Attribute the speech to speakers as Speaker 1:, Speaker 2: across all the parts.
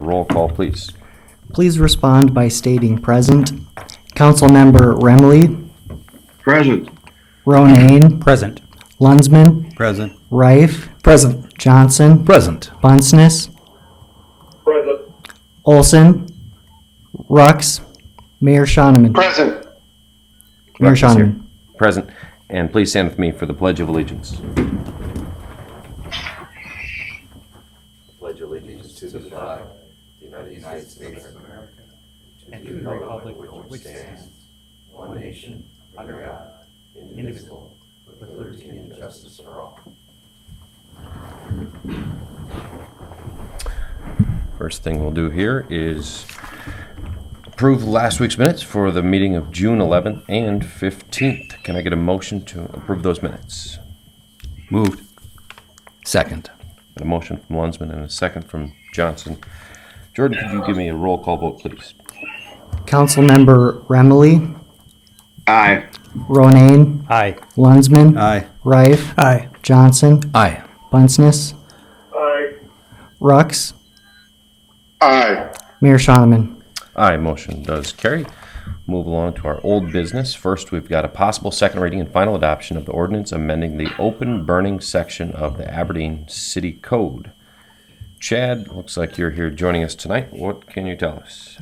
Speaker 1: Roll call, please.
Speaker 2: Please respond by stating present. Councilmember Remley,
Speaker 3: Present.
Speaker 2: Ronayne,
Speaker 4: Present.
Speaker 2: Lunsman,
Speaker 4: Present.
Speaker 2: Rife,
Speaker 4: Present.
Speaker 2: Johnson,
Speaker 4: Present.
Speaker 2: Bunceness,
Speaker 3: Present.
Speaker 2: Olson, Rux, Mayor Shoneman.
Speaker 3: Present.
Speaker 2: Mayor
Speaker 1: Rux is here.
Speaker 2: Shoneman.
Speaker 1: Present. And please stand with me for the Pledge of Allegiance. Pledge allegiance to the flag of the United States of America, and to the republic which stands, one nation, under God, indivisible, with liberty and justice for all. First thing we'll do here is approve last week's minutes for the meeting of June 11th and 15th. Can I get a motion to approve those minutes?
Speaker 4: Moved. Second.
Speaker 1: Got a motion from Lunsman and a second from Johnson. Jordan, could you give me a roll call vote, please?
Speaker 2: Councilmember Remley,
Speaker 3: Aye.
Speaker 2: Ronayne,
Speaker 4: Aye.
Speaker 2: Lunsman,
Speaker 4: Aye.
Speaker 2: Rife,
Speaker 4: Aye.
Speaker 2: Johnson,
Speaker 4: Aye.
Speaker 2: Bunceness,
Speaker 3: Aye.
Speaker 2: Rux,
Speaker 3: Aye.
Speaker 2: Mayor Shoneman.
Speaker 1: Aye, motion does carry. Move along to our old business. First, we've got a possible second reading and final adoption of the ordinance amending the open burning section of the Everdeen City Code. Chad, looks like you're here joining us tonight. What can you tell us?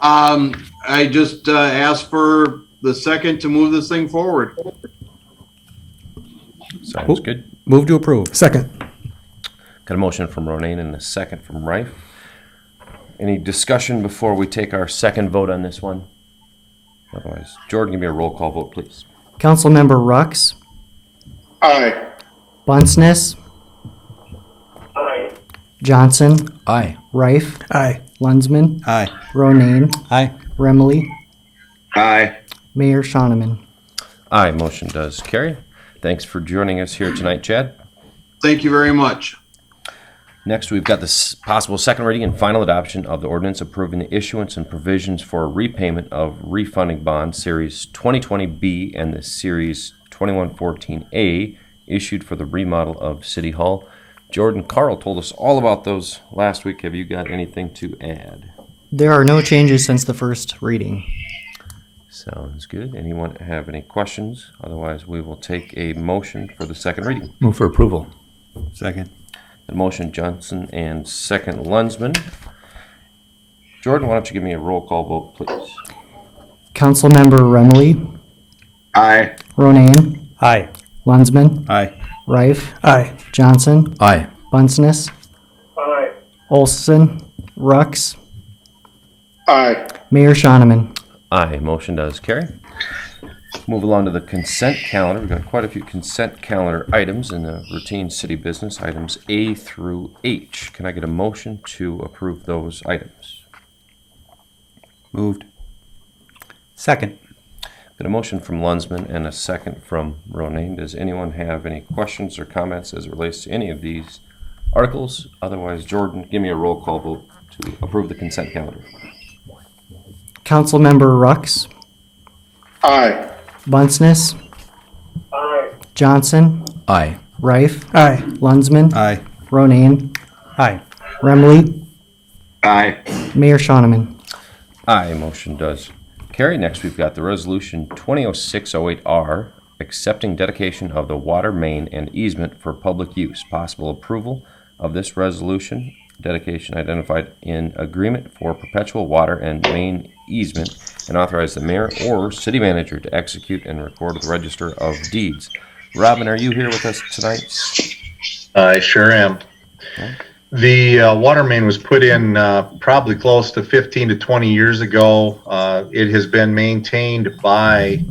Speaker 5: I just asked for the second to move this thing forward.
Speaker 1: Sounds good.
Speaker 4: Move to approve. Second.
Speaker 1: Got a motion from Ronayne and a second from Rife. Any discussion before we take our second vote on this one? Otherwise, Jordan, give me a roll call vote, please.
Speaker 2: Councilmember Rux,
Speaker 3: Aye.
Speaker 2: Bunceness,
Speaker 3: Aye.
Speaker 2: Johnson,
Speaker 4: Aye.
Speaker 2: Rife,
Speaker 4: Aye.
Speaker 2: Lunsman,
Speaker 4: Aye.
Speaker 2: Ronayne,
Speaker 4: Aye.
Speaker 2: Remley,
Speaker 3: Aye.
Speaker 2: Mayor Shoneman.
Speaker 1: Aye, motion does carry. Thanks for joining us here tonight, Chad.
Speaker 5: Thank you very much.
Speaker 1: Next, we've got this possible second reading and final adoption of the ordinance approving the issuance and provisions for repayment of refunding bonds Series 2020B and the Series 2114A issued for the remodel of City Hall. Jordan, Carl told us all about those last week. Have you got anything to add?
Speaker 2: There are no changes since the first reading.
Speaker 1: Sounds good. Anyone have any questions? Otherwise, we will take a motion for the second reading.
Speaker 4: Move for approval. Second.
Speaker 1: A motion Johnson and second Lunsman. Jordan, why don't you give me a roll call vote, please?
Speaker 2: Councilmember Remley,
Speaker 3: Aye.
Speaker 2: Ronayne,
Speaker 4: Aye.
Speaker 2: Lunsman,
Speaker 4: Aye.
Speaker 2: Rife,
Speaker 4: Aye.
Speaker 2: Johnson,
Speaker 4: Aye.
Speaker 2: Bunceness,
Speaker 3: Aye.
Speaker 2: Olson, Rux,
Speaker 3: Aye.
Speaker 2: Mayor Shoneman.
Speaker 1: Aye, motion does carry. Move along to the consent calendar. We've got quite a few consent calendar items in the routine city business, items A through H. Can I get a motion to approve those items?
Speaker 4: Moved. Second.
Speaker 1: Got a motion from Lunsman and a second from Ronayne. Does anyone have any questions or comments as it relates to any of these articles? Otherwise, Jordan, give me a roll call vote to approve the consent calendar.
Speaker 2: Councilmember Rux,
Speaker 3: Aye.
Speaker 2: Bunceness,
Speaker 3: Aye.
Speaker 2: Johnson,
Speaker 4: Aye.
Speaker 2: Rife,
Speaker 4: Aye.
Speaker 2: Lunsman,
Speaker 4: Aye.
Speaker 2: Ronayne,
Speaker 4: Aye.
Speaker 2: Remley,
Speaker 3: Aye.
Speaker 2: Mayor Shoneman.
Speaker 1: Aye, motion does carry. Next, we've got the resolution 2006-08R, accepting dedication of the water main and easement for public use. Possible approval of this resolution. Dedication identified in agreement for perpetual water and main easement, and authorize the mayor or city manager to execute and record with the Register of Deeds. Robin, are you here with us tonight?
Speaker 6: I sure am. The water main was put in probably close to 15 to 20 years ago. It has been maintained by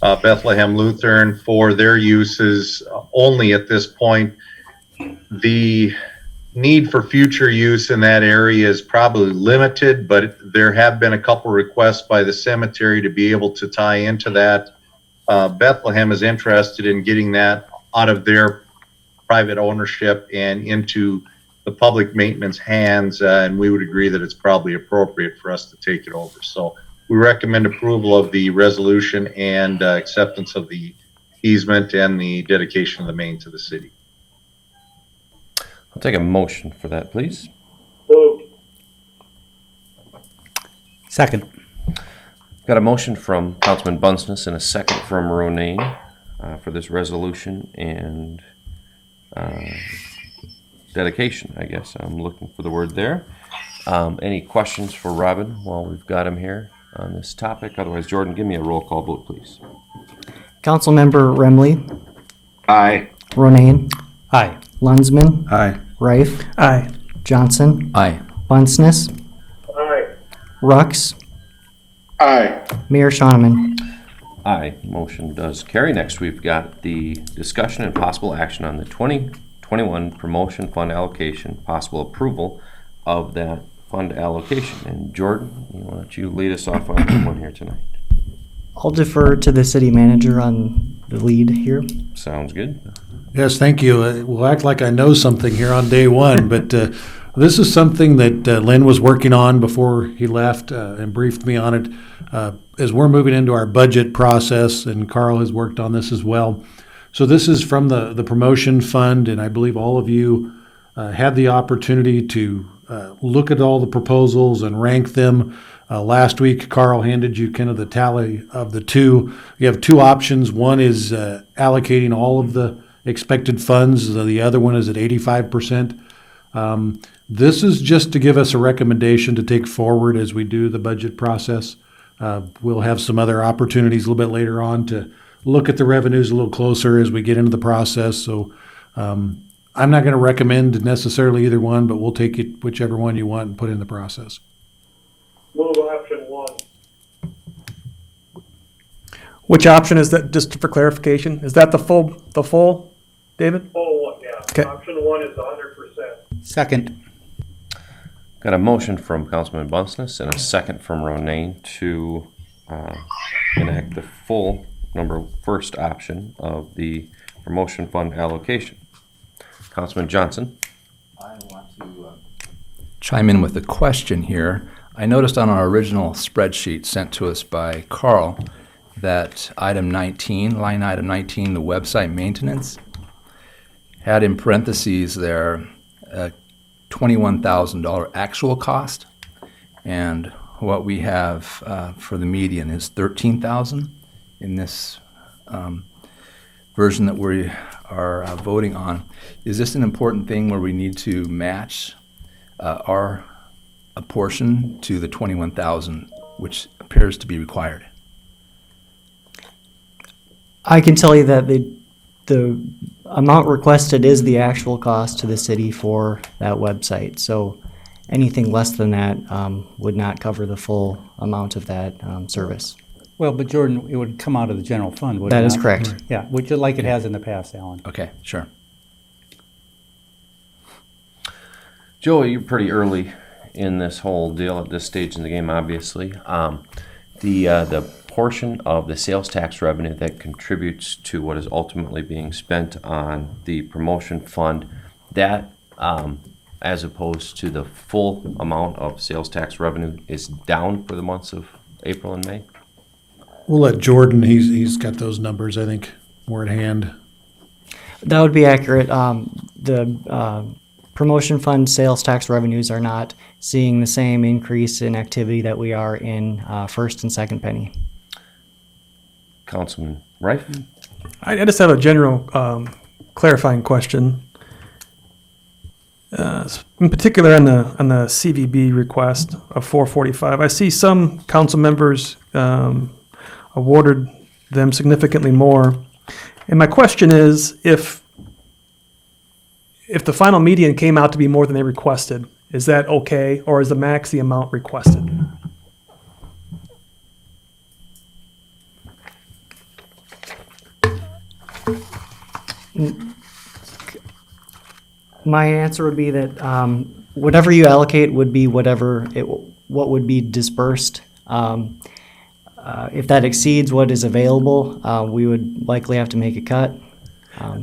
Speaker 6: Bethlehem Lutheran for their uses only at this point. The need for future use in that area is probably limited, but there have been a couple requests by the cemetery to be able to tie into that. Bethlehem is interested in getting that out of their private ownership and into the public maintenance hands, and we would agree that it's probably appropriate for us to take it over. So we recommend approval of the resolution and acceptance of the easement and the dedication of the main to the city.
Speaker 1: I'll take a motion for that, please.
Speaker 3: Moved.
Speaker 4: Second.
Speaker 1: Got a motion from Councilman Bunceness and a second from Ronayne for this resolution and dedication, I guess. I'm looking for the word there. Any questions for Robin while we've got him here on this topic? Otherwise, Jordan, give me a roll call vote, please.
Speaker 2: Councilmember Remley,
Speaker 3: Aye.
Speaker 2: Ronayne,
Speaker 4: Aye.
Speaker 2: Lunsman,
Speaker 4: Aye.
Speaker 2: Rife,
Speaker 4: Aye.
Speaker 2: Johnson,
Speaker 4: Aye.
Speaker 2: Bunceness,
Speaker 3: Aye.
Speaker 2: Rux,
Speaker 3: Aye.
Speaker 2: Mayor Shonneman.
Speaker 1: Aye, motion does carry. Next, we've got the discussion and possible action on the 2021 promotion fund allocation, possible approval of that fund allocation. And Jordan, why don't you lead us off on that one here tonight?
Speaker 2: I'll defer to the city manager on the lead here.
Speaker 1: Sounds good.
Speaker 7: Yes, thank you. We'll act like I know something here on day one, but this is something that Lynn was working on before he left and briefed me on it. As we're moving into our budget process, and Carl has worked on this as well. So this is from the promotion fund, and I believe all of you had the opportunity to look at all the proposals and rank them. Last week, Carl handed you kind of the tally of the two. You have two options. One is allocating all of the expected funds. The other one is at 85%. This is just to give us a recommendation to take forward as we do the budget process. We'll have some other opportunities a little bit later on to look at the revenues a little closer as we get into the process. So I'm not going to recommend necessarily either one, but we'll take it whichever one you want and put in the process.
Speaker 3: Move option 1.
Speaker 8: Which option is that, just for clarification? Is that the full, David?
Speaker 3: Full one, yeah.
Speaker 8: Okay.
Speaker 3: Option 1 is 100%.
Speaker 4: Second.
Speaker 1: Got a motion from Councilman Bunceness and a second from Ronayne to enact the full first option of the promotion fund allocation. Councilman Johnson.
Speaker 4: I want to chime in with a question here. I noticed on our original spreadsheet sent to us by Carl that item 19, line item 19, the website maintenance, had in parentheses there a $21,000 actual cost, and what we have for the median is $13,000 in this version that we are voting on. Is this an important thing where we need to match our portion to the $21,000, which appears to be required?
Speaker 2: I can tell you that the amount requested is the actual cost to the city for that website. So anything less than that would not cover the full amount of that service.
Speaker 9: Well, but Jordan, it would come out of the general fund, would it not?
Speaker 2: That is correct.
Speaker 9: Yeah, which like it has in the past, Alan.
Speaker 4: Okay, sure.
Speaker 1: Joey, you're pretty early in this whole deal at this stage in the game, obviously. The portion of the sales tax revenue that contributes to what is ultimately being spent on the promotion fund, that as opposed to the full amount of sales tax revenue is down for the months of April and May?
Speaker 7: We'll let Jordan, he's got those numbers, I think, more at hand.
Speaker 2: That would be accurate. The promotion fund sales tax revenues are not seeing the same increase in activity that we are in first and second penny.
Speaker 1: Councilman Rife?
Speaker 8: I just have a general clarifying question. In particular on the CVB request of 445, I see some council members awarded them significantly more. And my question is, if the final median came out to be more than they requested, is that okay, or is the max the amount requested?
Speaker 2: My answer would be that whatever you allocate would be what would be dispersed. If that exceeds what is available, we would likely have to make a cut.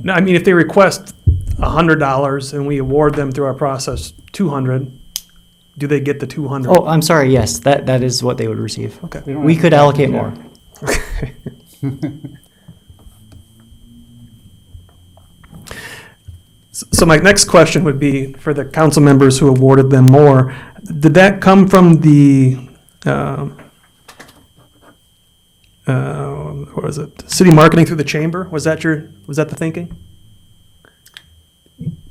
Speaker 8: No, I mean, if they request $100 and we award them through our process $200, do they get the $200?
Speaker 2: Oh, I'm sorry. Yes, that is what they would receive.
Speaker 8: Okay.
Speaker 2: We could allocate more.
Speaker 8: So my next question would be for the council members who awarded them more. Did that come from the what was it? City marketing through the chamber? Was that the thinking?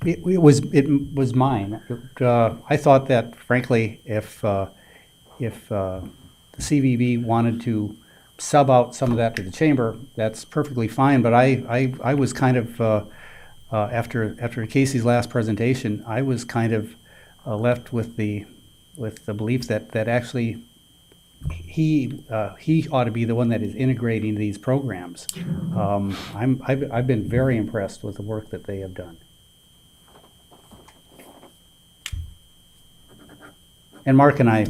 Speaker 9: It was mine. I thought that, frankly, if the CVB wanted to sub out some of that to the chamber, that's perfectly fine. But I was kind of after Casey's last presentation, I was kind of left with the belief that actually he ought to be the one that is integrating these programs. I've been very impressed with the work that they have done. And Mark and I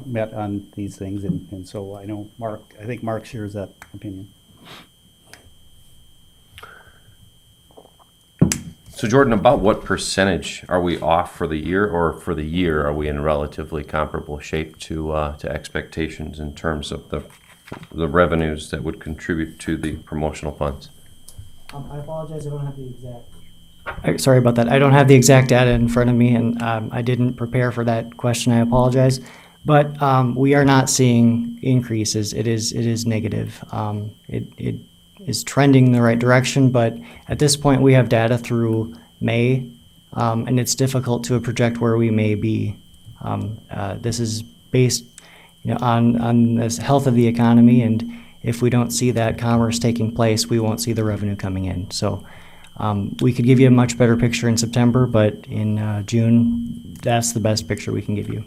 Speaker 9: met on these things, and so I know I think Mark shares that opinion.
Speaker 1: So Jordan, about what percentage are we off for the year, or for the year are we in relatively comparable shape to expectations in terms of the revenues that would contribute to the promotional funds?
Speaker 2: I apologize, I don't have the exact. Sorry about that. I don't have the exact data in front of me, and I didn't prepare for that question. I apologize. But we are not seeing increases. It is negative. It is trending in the right direction, but at this point we have data through May, and it's difficult to project where we may be. This is based, on the health of the economy, and if we don't see that commerce taking place, we won't see the revenue coming in. So we could give you a much better picture in September, but in June, that's the best picture we can give you.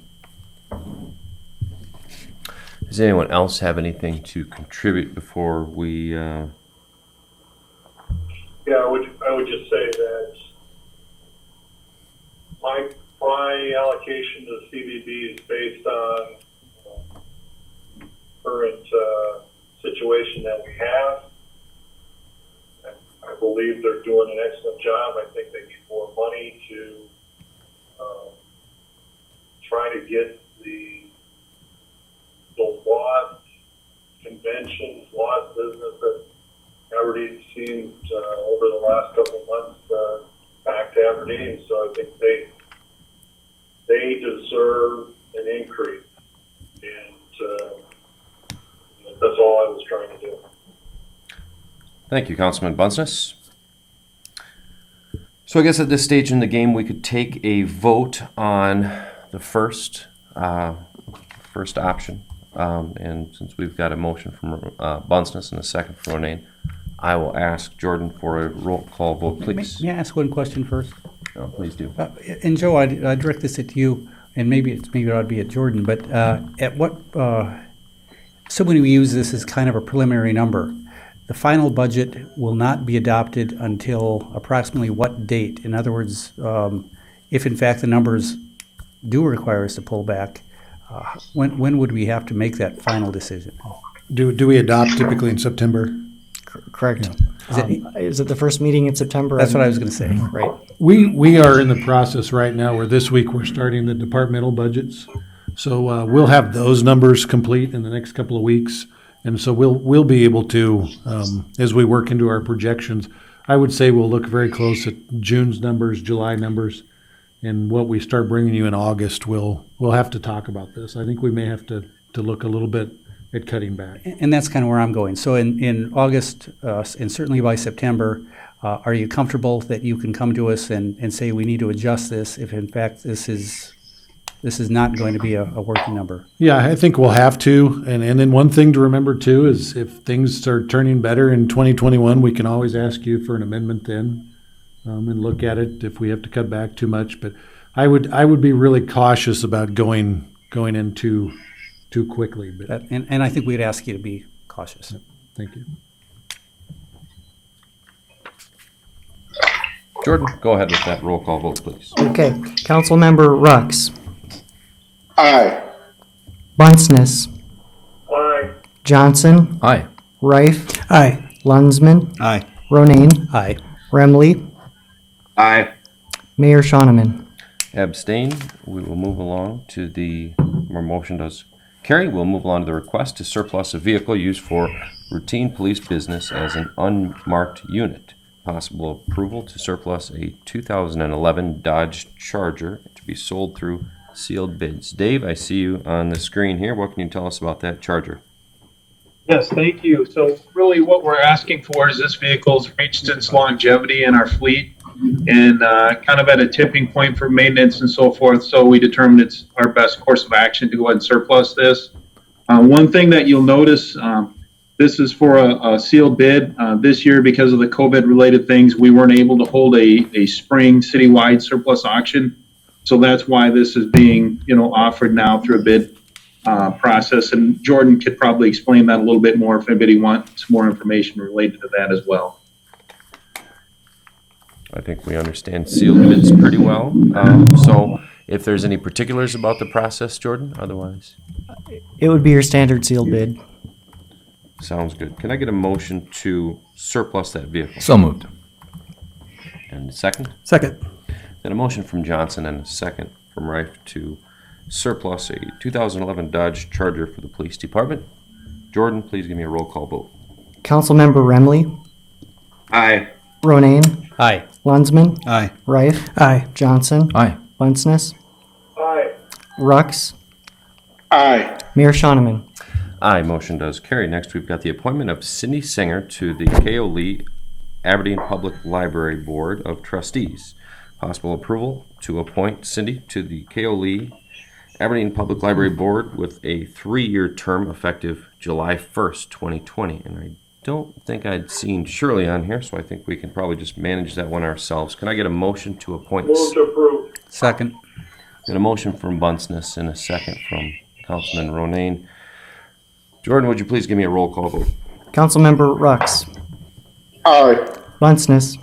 Speaker 1: Does anyone else have anything to contribute before we?
Speaker 3: Yeah, I would just say that my allocation to the CVB is based on current situation that we have. I believe they're doing an excellent job. I think they need more money to try to get the lost conventions, lost business that Everdeen seen over the last couple of months back to Everdeen. So I think they deserve an increase, and that's all I was trying to do.
Speaker 1: Thank you, Councilman Bunsness. So I guess at this stage in the game, we could take a vote on the first option. And since we've got a motion from Bunsness and a second from Ronayne, I will ask Jordan for a roll call vote, please.
Speaker 9: May I ask one question first?
Speaker 1: Oh, please do.
Speaker 9: And Joe, I direct this at you, and maybe it ought to be at Jordan. But at what? So when we use this as kind of a preliminary number, the final budget will not be adopted until approximately what date? In other words, if in fact the numbers do require us to pull back, when would we have to make that final decision?
Speaker 7: Do we adopt typically in September?
Speaker 2: Correct.
Speaker 9: Yeah.
Speaker 2: Is it the first meeting in September?
Speaker 9: That's what I was going to say.
Speaker 2: Right.
Speaker 7: We are in the process right now where this week we're starting the departmental budgets. So we'll have those numbers complete in the next couple of weeks. And so we'll be able to, as we work into our projections, I would say we'll look very close at June's numbers, July numbers, and what we start bringing you in August, we'll have to talk about this. I think we may have to look a little bit at cutting back.
Speaker 9: And that's kind of where I'm going. So in August, and certainly by September, are you comfortable that you can come to us and say we need to adjust this if in fact this is not going to be a working number?
Speaker 7: Yeah, I think we'll have to. And then one thing to remember too is if things start turning better in 2021, we can always ask you for an amendment then and look at it if we have to cut back too much. But I would be really cautious about going in too quickly. But
Speaker 9: and I think we'd ask you to be cautious.
Speaker 7: Thank you.
Speaker 1: Jordan, go ahead with that roll call vote, please.
Speaker 2: Okay. Councilmember Rux,
Speaker 3: Aye.
Speaker 2: Bunsness,
Speaker 3: Aye.
Speaker 2: Johnson,
Speaker 4: Aye.
Speaker 2: Reif,
Speaker 8: Aye.
Speaker 2: Lunsman,
Speaker 9: Aye.
Speaker 2: Ronayne,
Speaker 9: Aye.
Speaker 2: Remley,
Speaker 5: Aye.
Speaker 2: Mayor Shoneman.
Speaker 1: Abstain. We will move along to our motion does carry. We'll move along to the request to surplus a vehicle used for routine police business as an unmarked unit. Possible approval to surplus a 2011 Dodge Charger to be sold through sealed bids. Dave, I see you on the screen here. What can you tell us about that Charger?
Speaker 10: Yes, thank you. So really what we're asking for is this vehicle's reached its longevity in our fleet and kind of at a tipping point for maintenance and so forth. So we determined it's our best course of action to go ahead and surplus this. One thing that you'll notice, this is for a sealed bid. This year, because of the COVID-related things, we weren't able to hold a spring citywide surplus auction. So that's why this is being, offered now through a bid process. And Jordan could probably explain that a little bit more if anybody wants more information related to that as well.
Speaker 1: I think we understand sealed bids pretty well. So if there's any particulars about the process, Jordan, otherwise,
Speaker 2: It would be your standard sealed bid.
Speaker 1: sounds good. Can I get a motion to surplus that vehicle?
Speaker 4: So moved.
Speaker 1: And a second?
Speaker 8: Second.
Speaker 1: Got a motion from Johnson and a second from Reif to surplus a 2011 Dodge Charger for the police department. Jordan, please give me a roll call vote.
Speaker 2: Councilmember Remley,
Speaker 5: Aye.
Speaker 2: Ronayne,
Speaker 9: Aye.
Speaker 2: Lunsman,
Speaker 9: Aye.
Speaker 2: Reif,
Speaker 8: Aye.
Speaker 2: Johnson,
Speaker 4: Aye.
Speaker 2: Bunceness,
Speaker 3: Aye.
Speaker 2: Rux,
Speaker 5: Aye.
Speaker 2: Mayor Shoneman.
Speaker 1: Aye, motion does carry. Next, we've got the appointment of Cindy Singer to the Aioli Everdeen Public Library Board of Trustees. Possible approval to appoint Cindy to the Aioli Everdeen Public Library Board with a 3-year term effective July 1st, 2020. And I don't think I'd seen Shirley on here, so I think we can probably just manage that one ourselves. Can I get a motion to appoint?
Speaker 3: Move to approve.
Speaker 9: Second.
Speaker 1: Got a motion from Bunceness and a second from Councilman Ronayne. Jordan, would you please give me a roll call vote?
Speaker 2: Councilmember Rux,
Speaker 5: Aye.
Speaker 2: Bunceness,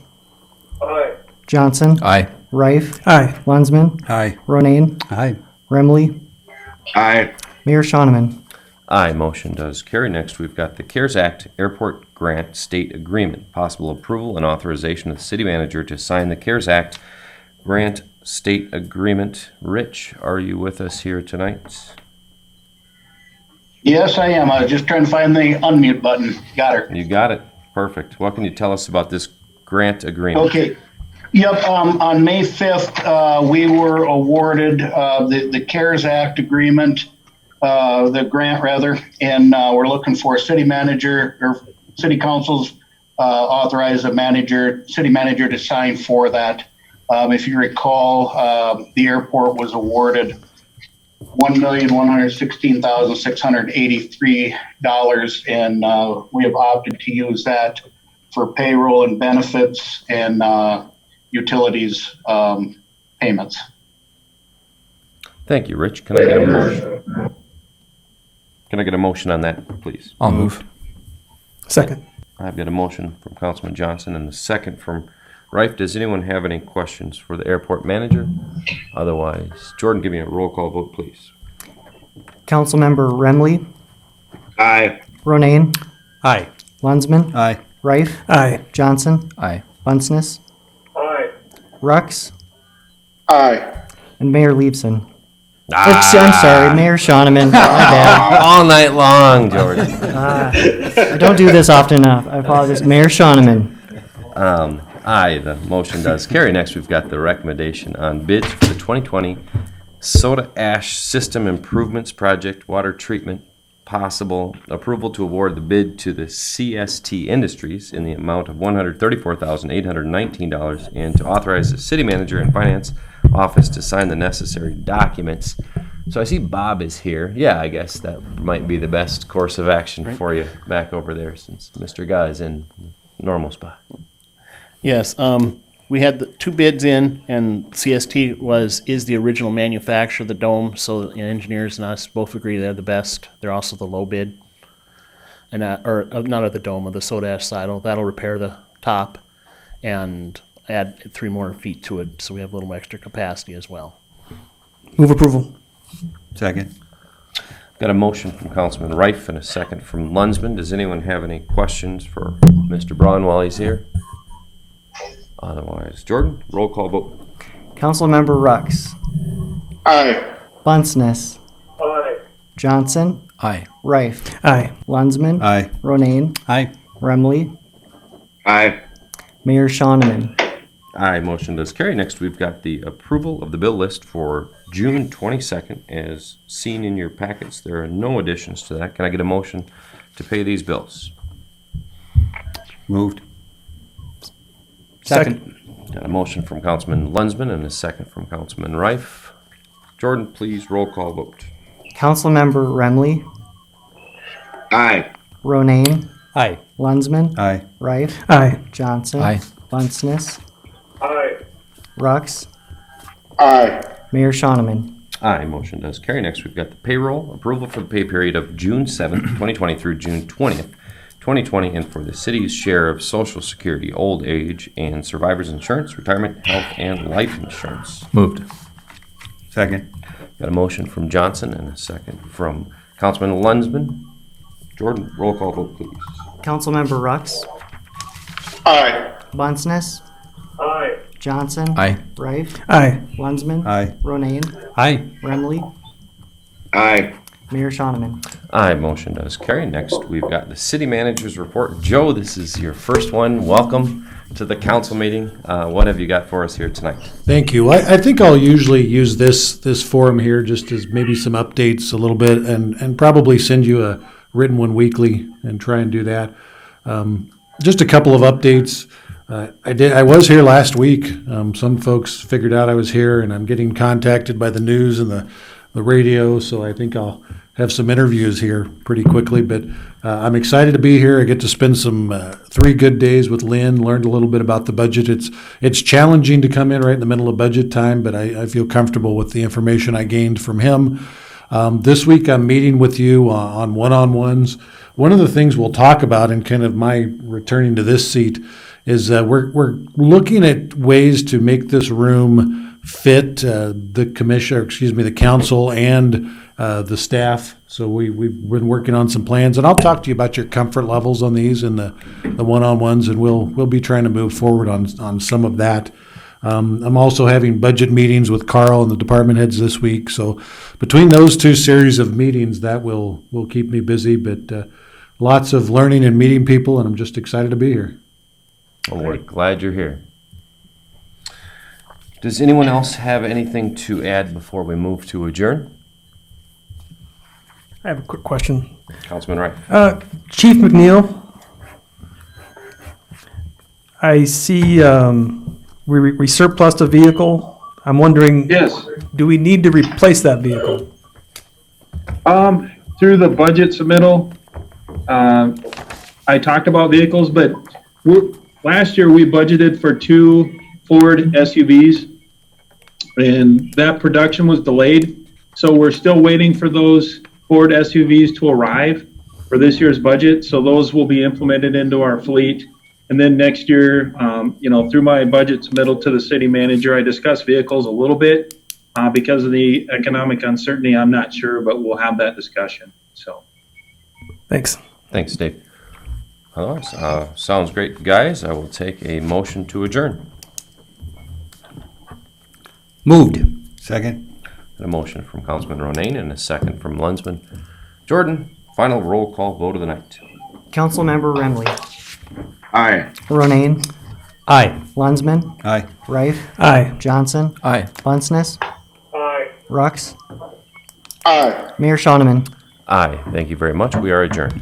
Speaker 3: Aye.
Speaker 2: Johnson,
Speaker 4: Aye.
Speaker 2: Reif,
Speaker 8: Aye.
Speaker 2: Lunsman,
Speaker 9: Aye.
Speaker 2: Ronayne,
Speaker 9: Aye.
Speaker 2: Remley,
Speaker 5: Aye.
Speaker 2: Mayor Shoneman.
Speaker 1: Aye, motion does carry. Next, we've got the CARES Act Airport Grant State Agreement. Possible approval and authorization of the city manager to sign the CARES Act Grant State Agreement. Rich, are you with us here tonight?
Speaker 11: Yes, I am. I was just trying to find the unmute button. Got her.
Speaker 1: You got it. Perfect. What can you tell us about this grant agreement?
Speaker 11: Okay. Yep. On May 5th, we were awarded the CARES Act agreement, the grant rather, and we're looking for city manager or city council's authorize a city manager to sign for that. If you recall, the airport was awarded $1,116,683, and we have opted to use that for payroll and benefits and utilities payments.
Speaker 1: Thank you, Rich. Can I get a motion? Can I get a motion on that, please?
Speaker 4: I'll move.
Speaker 8: Second.
Speaker 1: I've got a motion from Councilman Johnson and a second from Reif. Does anyone have any questions for the airport manager? Otherwise, Jordan, give me a roll call vote, please.
Speaker 2: Councilmember Remley,
Speaker 5: Aye.
Speaker 2: Ronayne,
Speaker 9: Aye.
Speaker 2: Lunsman,
Speaker 9: Aye.
Speaker 2: Reif,
Speaker 8: Aye.
Speaker 2: Johnson,
Speaker 4: Aye.
Speaker 2: Bunceness,
Speaker 3: Aye.
Speaker 2: Rux,
Speaker 5: Aye.
Speaker 2: and Mayor Leibson. I'm sorry, Mayor Shoneman. My bad.
Speaker 1: All night long, Jordan.
Speaker 2: I don't do this often enough. I apologize. Mayor Shoneman.
Speaker 1: Aye, the motion does carry. Next, we've got the recommendation on bids for the 2020 Soda Ash System Improvements Project Water Treatment. Possible approval to award the bid to the CST Industries in the amount of $134,819 and to authorize the city manager and finance office to sign the necessary documents. So I see Bob is here. Yeah, I guess that might be the best course of action for you back over there since Mr. Guy's in normal spot.
Speaker 12: Yes, we had the 2 bids in, and CST is the original manufacturer of the dome, so the engineers and us both agree they're the best. They're also the low bid, and not of the dome, of the soda ash side. That'll repair the top and add 3 more feet to it, so we have a little extra capacity as well.
Speaker 8: Move approval.
Speaker 9: Second.
Speaker 1: Got a motion from Councilman Reif and a second from Lunsman. Does anyone have any questions for Mr. Braun while he's here? Otherwise, Jordan, roll call vote.
Speaker 2: Councilmember Rux,
Speaker 5: Aye.
Speaker 2: Bunceness,
Speaker 3: Aye.
Speaker 2: Johnson,
Speaker 4: Aye.
Speaker 2: Reif,
Speaker 8: Aye.
Speaker 2: Lunsman,
Speaker 9: Aye.
Speaker 2: Ronayne,
Speaker 9: Aye.
Speaker 2: Remley,
Speaker 5: Aye.
Speaker 2: Mayor Shoneman.
Speaker 1: Aye, motion does carry. Next, we've got the approval of the bill list for June 22nd, as seen in your packets. There are no additions to that. Can I get a motion to pay these bills?
Speaker 13: Moved.
Speaker 9: Second.
Speaker 1: Got a motion from Councilman Lunsman and a second from Councilman Rife. Jordan, please roll call vote.
Speaker 2: Councilmember Remley,
Speaker 5: Aye.
Speaker 2: Ronayne,
Speaker 13: Aye.
Speaker 2: Lunsman,
Speaker 13: Aye.
Speaker 2: Rife,
Speaker 8: Aye.
Speaker 2: Johnson,
Speaker 4: Aye.
Speaker 2: Bunceness,
Speaker 3: Aye.
Speaker 2: Rux,
Speaker 11: Aye.
Speaker 2: Mayor Shonneman.
Speaker 1: Aye, motion does carry. Next, we've got the payroll. Approval for the pay period of June 7th, 2020 through June 20th, 2020, and for the city's share of Social Security, old age, and survivors insurance, retirement, health, and life insurance.
Speaker 4: Moved.
Speaker 13: Second.
Speaker 1: Got a motion from Johnson and a second from Councilman Lunsman. Jordan, roll call vote, please.
Speaker 2: Councilmember Rux,
Speaker 11: Aye.
Speaker 2: Bunceness,
Speaker 3: Aye.
Speaker 2: Johnson,
Speaker 4: Aye.
Speaker 2: Rife,
Speaker 8: Aye.
Speaker 2: Lunsman,
Speaker 13: Aye.
Speaker 2: Ronayne,
Speaker 13: Aye.
Speaker 2: Remley,
Speaker 5: Aye.
Speaker 2: Mayor Shonneman.
Speaker 1: Aye, motion does carry. Next, we've got the city manager's report. Joe, this is your first one. Welcome to the council meeting. What have you got for us here tonight?
Speaker 7: Thank you. I think I'll usually use this forum here just as maybe some updates a little bit and probably send you a written one weekly and try and do that. Just a couple of updates. I was here last week. Some folks figured out I was here, and I'm getting contacted by the news and the radio, so I think I'll have some interviews here pretty quickly. But I'm excited to be here. I get to spend some 3 good days with Lynn, learned a little bit about the budget. It's challenging to come in right in the middle of budget time, but I feel comfortable with the information I gained from him. This week I'm meeting with you on one-on-ones. One of the things we'll talk about in kind of my returning to this seat is we're looking at ways to make this room fit the commission, or excuse me, the council and the staff. So we've been working on some plans, and I'll talk to you about your comfort levels on these and the one-on-ones, and we'll be trying to move forward on some of that. I'm also having budget meetings with Carl and the department heads this week. So between those 2 series of meetings, that will keep me busy. But lots of learning and meeting people, and I'm just excited to be here.
Speaker 1: Well, we're glad you're here. Does anyone else have anything to add before we move to adjourn?
Speaker 8: I have a quick question.
Speaker 1: Councilman Wright.
Speaker 8: Chief McNeil, I see we surplused a vehicle. I'm wondering,
Speaker 10: Yes.
Speaker 8: do we need to replace that vehicle?
Speaker 10: Through the budget submittal, I talked about vehicles, but last year we budgeted for 2 Ford SUVs, and that production was delayed. So we're still waiting for those Ford SUVs to arrive for this year's budget. So those will be implemented into our fleet. And then next year, through my budget submittal to the city manager, I discussed vehicles a little bit. Because of the economic uncertainty, I'm not sure, but we'll have that discussion. So,
Speaker 8: Thanks.
Speaker 1: Thanks, Dave. Otherwise, sounds great, guys. I will take a motion to adjourn.
Speaker 13: Moved. Second.
Speaker 1: A motion from Councilman Ronayne and a second from Lunsman. Jordan, final roll call vote of the night.
Speaker 2: Councilmember Remley,
Speaker 5: Aye.
Speaker 2: Ronayne,
Speaker 13: Aye.
Speaker 2: Lunsman,
Speaker 13: Aye.
Speaker 2: Rife,
Speaker 8: Aye.
Speaker 2: Johnson,
Speaker 4: Aye.
Speaker 2: Bunceness,
Speaker 3: Aye.
Speaker 2: Rux,
Speaker 11: Aye.
Speaker 2: Mayor Shonneman.
Speaker 1: Aye. Thank you very much. We are adjourned.